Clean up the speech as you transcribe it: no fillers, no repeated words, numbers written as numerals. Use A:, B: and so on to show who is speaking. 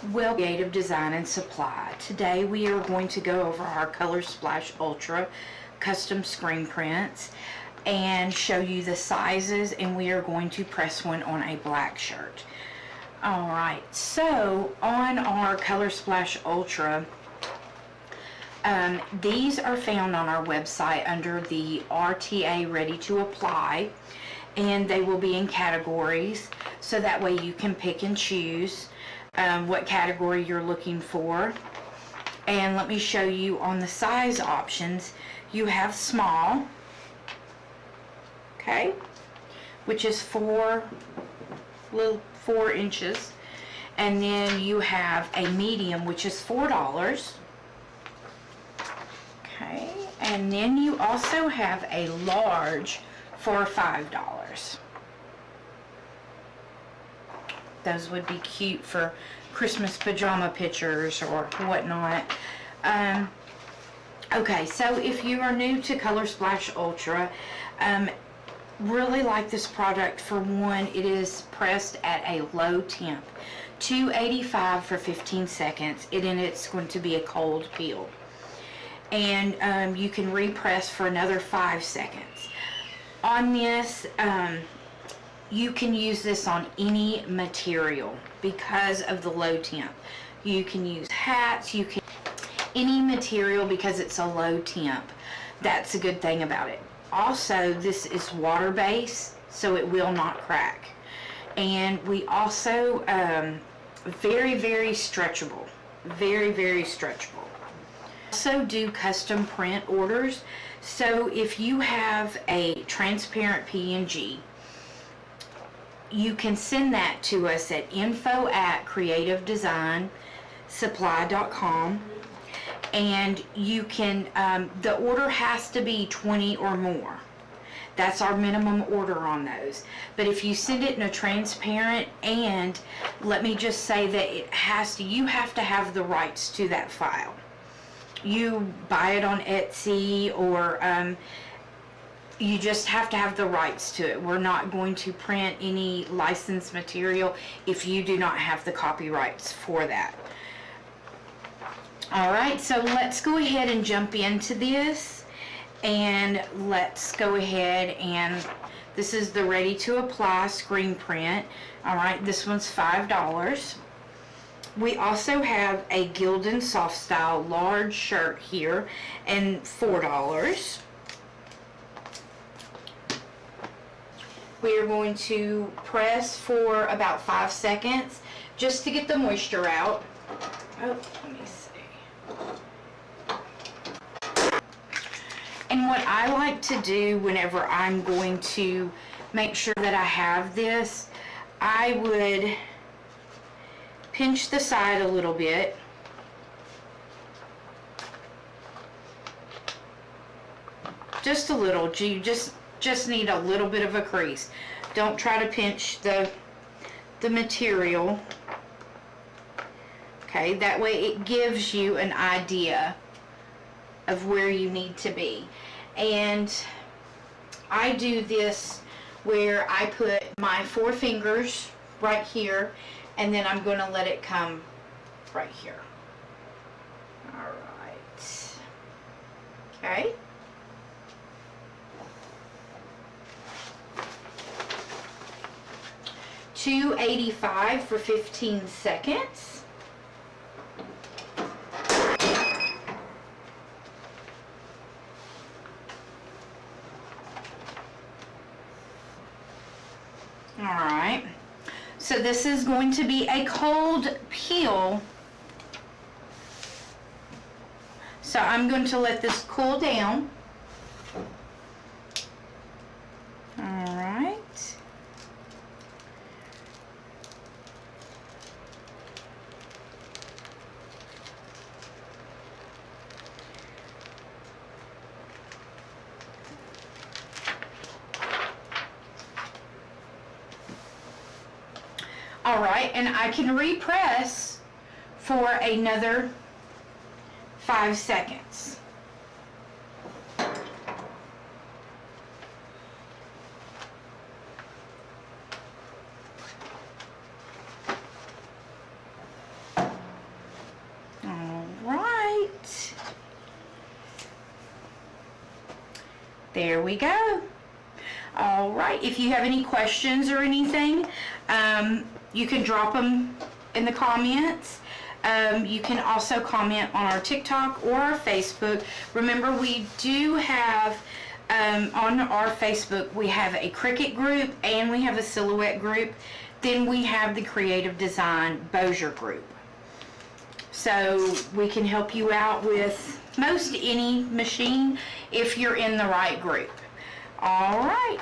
A: Well, creative design and supply. Today we are going to go over our ColorSplash Ultra custom screen prints and show you the sizes, and we are going to press one on a black shirt. Alright, so on our ColorSplash Ultra, these are found on our website under the RTA Ready to Apply, and they will be in categories, so that way you can pick and choose what category you're looking for. And let me show you on the size options. You have small, okay, which is 4 inches, and then you have a medium, which is $4. Okay, and then you also have a large for $5. Those would be cute for Christmas pajama pictures or whatnot. Okay, so if you are new to ColorSplash Ultra, really like this product. For one, it is pressed at a low temp, 285 for 15 seconds, and it's going to be a cold peel. And you can repress for another 5 seconds. On this, you can use this on any material because of the low temp. You can use hats, you can any material because it's a low temp. That's a good thing about it. Also, this is water based, so it will not crack. And we also very stretchable, very stretchable. Also do custom print orders. So if you have a transparent PNG, you can send that to us at info@creativedesignsupply.com, and you can the order has to be 20 or more. That's our minimum order on those. But if you send it in a transparent, and let me just say that you have to have the rights to that file. You buy it on Etsy, or you just have to have the rights to it. We're not going to print any licensed material if you do not have the copyrights for that. Alright, so let's go ahead and jump into this, and let's go ahead, and this is the Ready to Apply screen print. Alright, this one's $5. We also have a Gildan Soft Style large shirt here, and $4. We are going to press for about 5 seconds just to get the moisture out. Oh, let me see. And what I like to do whenever I'm going to make sure that I have this, I would pinch the side a little bit. Just a little. You just need a little bit of a crease. Don't try to pinch the material. Okay, that way it gives you an idea of where you need to be. And I do this where I put my 4 fingers right here, and then I'm going to let it come right here. Alright. Okay. $2.85 for 15 seconds. Alright, so this is going to be a cold peel. So I'm going to let this cool down. Alright. Alright, and I can repress for another 5 seconds. There we go. All right, if you have any questions or anything, you can drop them in the comments. You can also comment on our TikTok or our Facebook. Remember, we do have, on our Facebook, we have a Cricut group and we have a Silhouette group. Then we have the Creative Design Bossier group. So we can help you out with most any machine if you're in the right group. All right.